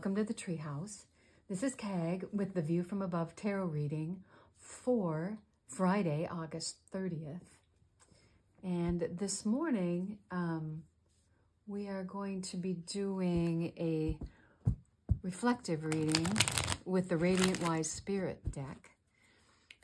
welcome to the Treehouse. This is Kag with the View from Above Tarot reading for Friday, August 30th. And this morning, we are going to be doing a reflective reading with the Radiant Wise Spirit deck.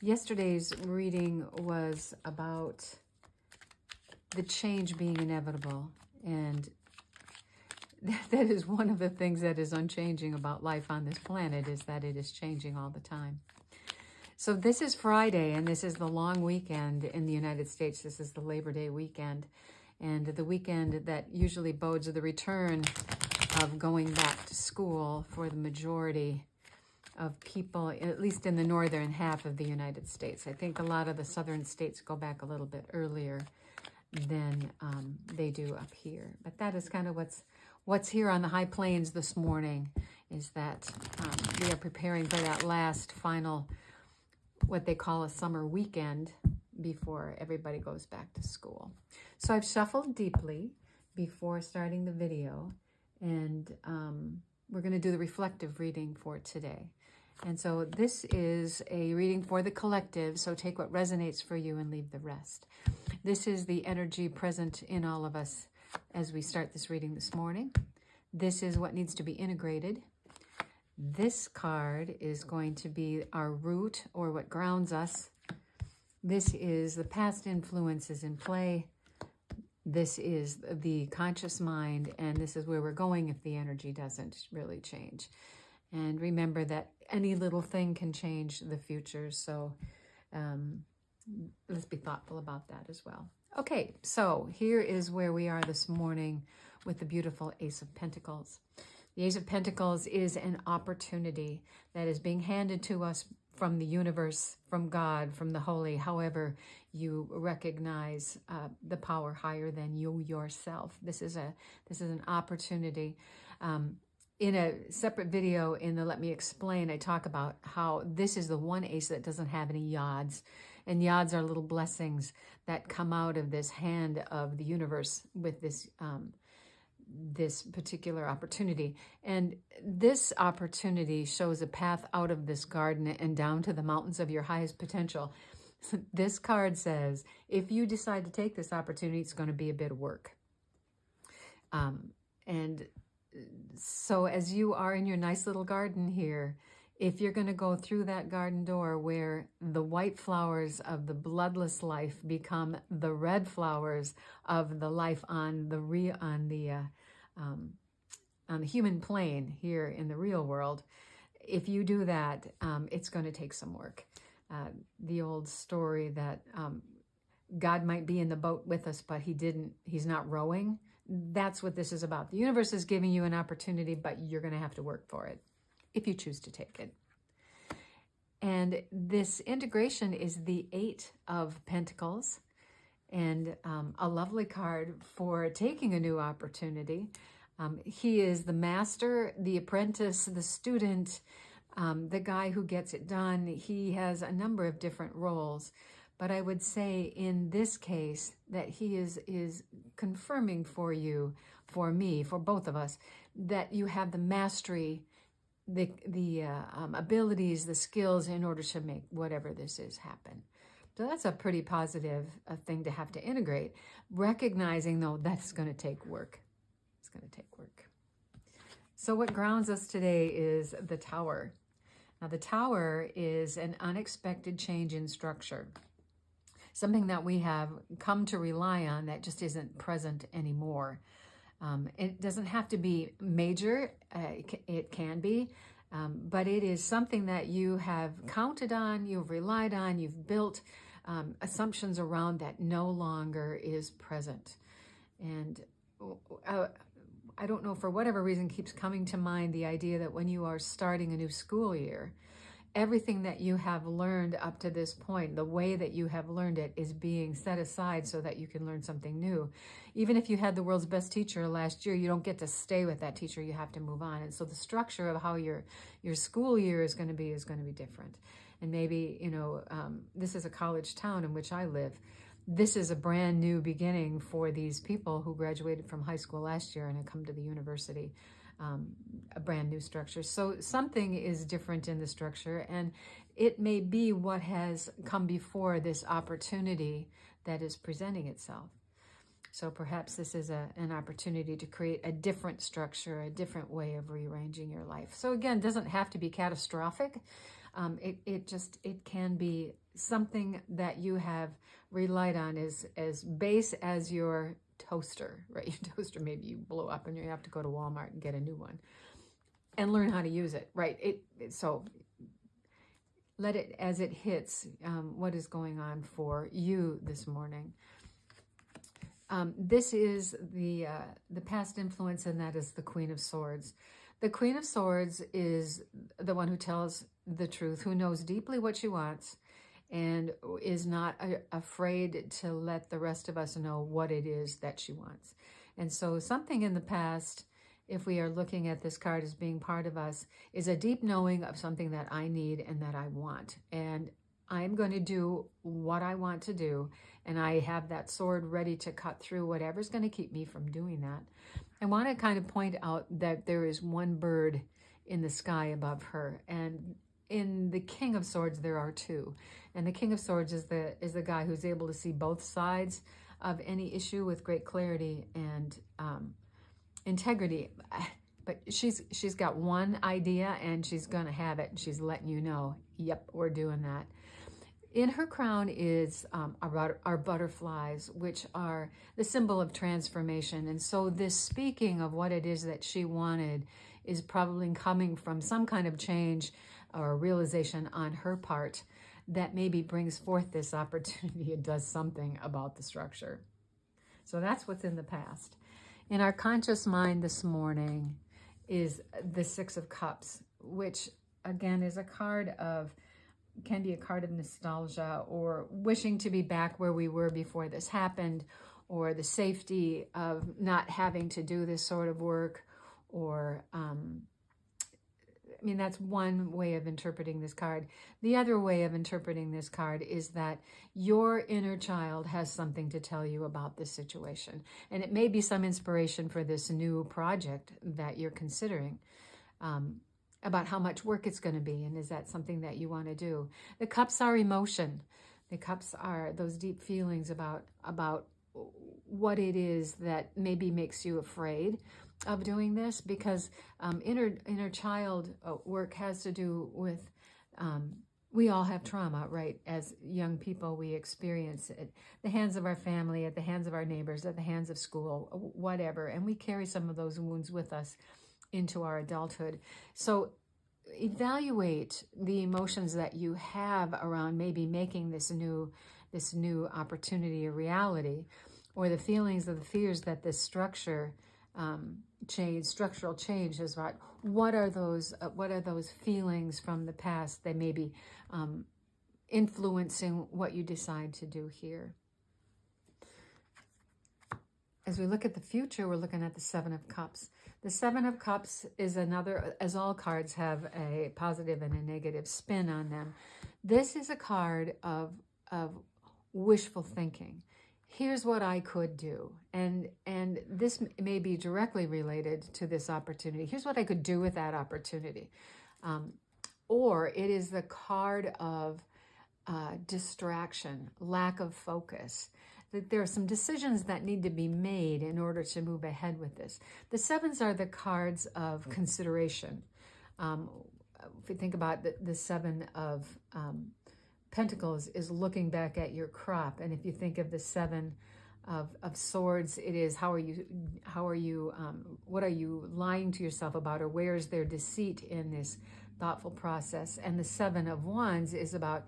Yesterday's reading was about the change being inevitable, and that is one of the things that is unchanging about life on this planet, is that it is changing all the time. So this is Friday, and this is the long weekend in the United States. This is the Labor Day weekend, and the weekend that usually bodes the return of going back to school for the majority of people, at least in the northern half of the United States. I think a lot of the southern states go back a little bit earlier than they do up here. But that is kind of what's here on the high plains this morning, is that we are preparing for that last final, what they call a summer weekend, before everybody goes back to school. So I've shuffled deeply before starting the video, and we're going to do the reflective reading for today. And so this is a reading for the collective, so take what resonates for you and leave the rest. This is the energy present in all of us as we start this reading this morning. This is what needs to be integrated. This card is going to be our root, or what grounds us. This is the past influences in play. This is the conscious mind, and this is where we're going if the energy doesn't really change. And remember that any little thing can change the future, so let's be thoughtful about that as well. Okay, so here is where we are this morning with the beautiful Ace of Pentacles. The Ace of Pentacles is an opportunity that is being handed to us from the universe, from God, from the holy, however you recognize the power higher than you yourself. This is an opportunity. In a separate video in the Let Me Explain, I talk about how this is the one ace that doesn't have any yads. And yads are little blessings that come out of this hand of the universe with this this particular opportunity. And this opportunity shows a path out of this garden and down to the mountains of your highest potential. This card says, if you decide to take this opportunity, it's going to be a bit of work. And so as you are in your nice little garden here, if you're going to go through that garden door where the white flowers of the bloodless life become the red flowers of the life on the human plane here in the real world, if you do that, it's going to take some work. The old story that God might be in the boat with us, but he's not rowing. That's what this is about. The universe is giving you an opportunity, but you're going to have to work for it if you choose to take it. And this integration is the Eight of Pentacles, and a lovely card for taking a new opportunity. He is the master, the apprentice, the student, the guy who gets it done. He has a number of different roles. But I would say in this case that he is confirming for you, for me, for both of us, that you have the mastery, the abilities, the skills in order to make whatever this is happen. So that's a pretty positive thing to have to integrate, recognizing, though, that's going to take work. It's going to take work. So what grounds us today is the Tower. Now, the Tower is an unexpected change in structure. Something that we have come to rely on that just isn't present anymore. It doesn't have to be major, it can be, but it is something that you have counted on, you've relied on, you've built assumptions around that no longer is present. And I don't know, for whatever reason, keeps coming to mind the idea that when you are starting a new school year, everything that you have learned up to this point, the way that you have learned it, is being set aside so that you can learn something new. Even if you had the world's best teacher last year, you don't get to stay with that teacher. You have to move on. And so the structure of how your school year is going to be different. And maybe, this is a college town in which I live. This is a brand new beginning for these people who graduated from high school last year and have come to the university a brand new structure. So something is different in the structure, and it may be what has come before this opportunity that is presenting itself. So perhaps this is an opportunity to create a different structure, a different way of rearranging your life. So again, it doesn't have to be catastrophic. It can be something that you have relied on as base as your toaster, right? Your toaster, maybe you blow up and you have to go to Walmart and get a new one and learn how to use it, right? So let it, as it hits, what is going on for you this morning. This is the past influence, and that is the Queen of Swords. The Queen of Swords is the one who tells the truth, who knows deeply what she wants, and is not afraid to let the rest of us know what it is that she wants. And so something in the past, if we are looking at this card as being part of us, is a deep knowing of something that I need and that I want. And I'm going to do what I want to do, and I have that sword ready to cut through whatever's going to keep me from doing that. I want to kind of point out that there is one bird in the sky above her, and in the King of Swords there are two. And the King of Swords is the guy who's able to see both sides of any issue with great clarity and integrity. But she's got one idea and she's going to have it. She's letting you know, yep, we're doing that. In her crown is our butterflies, which are the symbol of transformation. And so this speaking of what it is that she wanted is probably coming from some kind of change or realization on her part that maybe brings forth this opportunity and does something about the structure. So that's what's in the past. In our conscious mind this morning is the Six of Cups, which again is a card of, can be a card of nostalgia or wishing to be back where we were before this happened, or the safety of not having to do this sort of work, or I mean, that's one way of interpreting this card. The other way of interpreting this card is that your inner child has something to tell you about this situation. And it may be some inspiration for this new project that you're considering, about how much work it's going to be. And is that something that you want to do? The cups are emotion. The cups are those deep feelings about what it is that maybe makes you afraid of doing this, because inner child work has to do with, we all have trauma, right? As young people, we experience it at the hands of our family, at the hands of our neighbors, at the hands of school, whatever. And we carry some of those wounds with us into our adulthood. So evaluate the emotions that you have around maybe making this new opportunity a reality, or the feelings of the fears that this structural change has brought. What are those feelings from the past that may be influencing what you decide to do here? As we look at the future, we're looking at the Seven of Cups. The Seven of Cups is another, as all cards have a positive and a negative spin on them. This is a card of wishful thinking. Here's what I could do. And this may be directly related to this opportunity. Here's what I could do with that opportunity. Or it is the card of distraction, lack of focus. That there are some decisions that need to be made in order to move ahead with this. The sevens are the cards of consideration. If you think about the Seven of Pentacles is looking back at your crop, and if you think of the Seven of Swords, it is what are you lying to yourself about, or where is there deceit in this thoughtful process? And the Seven of Wands is about,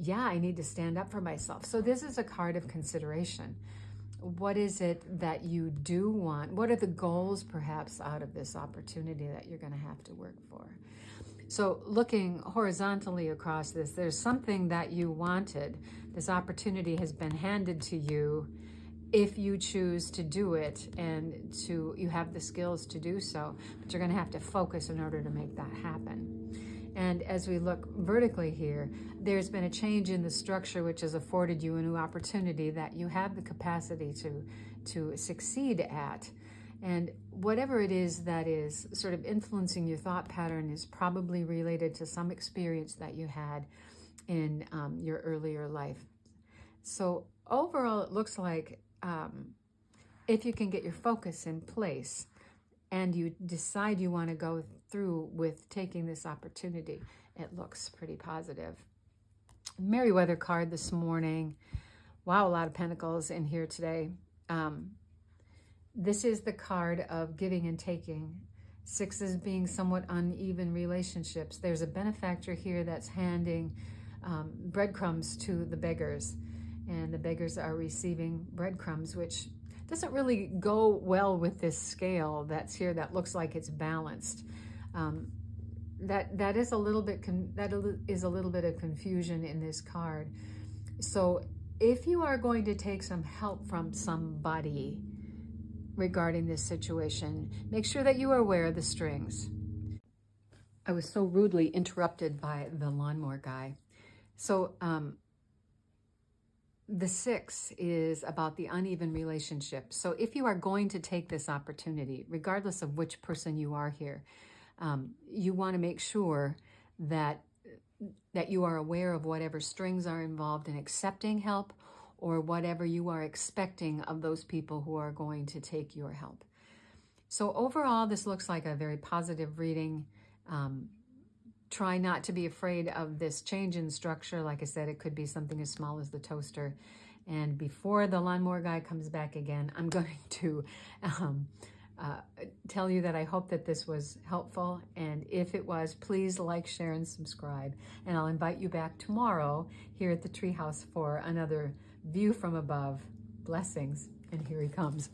yeah, I need to stand up for myself. So this is a card of consideration. What is it that you do want? What are the goals perhaps out of this opportunity that you're going to have to work for? So looking horizontally across this, there's something that you wanted. This opportunity has been handed to you if you choose to do it, and you have the skills to do so, but you're going to have to focus in order to make that happen. And as we look vertically here, there's been a change in the structure which has afforded you a new opportunity that you have the capacity to succeed at. And whatever it is that is sort of influencing your thought pattern is probably related to some experience that you had in your earlier life. So overall, it looks like if you can get your focus in place and you decide you want to go through with taking this opportunity, it looks pretty positive. Merryweather card this morning. Wow, a lot of pentacles in here today. This is the card of giving and taking. Sixes being somewhat uneven relationships. There's a benefactor here that's handing breadcrumbs to the beggars, and the beggars are receiving breadcrumbs, which doesn't really go well with this scale that's here that looks like it's balanced. That is a little bit of confusion in this card. So if you are going to take some help from somebody regarding this situation, make sure that you are aware of the strings. I was so rudely interrupted by the lawnmower guy. So the 6 is about the uneven relationship. So if you are going to take this opportunity, regardless of which person you are here, you want to make sure that you are aware of whatever strings are involved in accepting help, or whatever you are expecting of those people who are going to take your help. So overall, this looks like a very positive reading. Try not to be afraid of this change in structure. Like I said, it could be something as small as the toaster. And before the lawnmower guy comes back again, I'm going to tell you that I hope that this was helpful. And if it was, please like, share, and subscribe. And I'll invite you back tomorrow here at the Treehouse for another view from above. Blessings. And here he comes.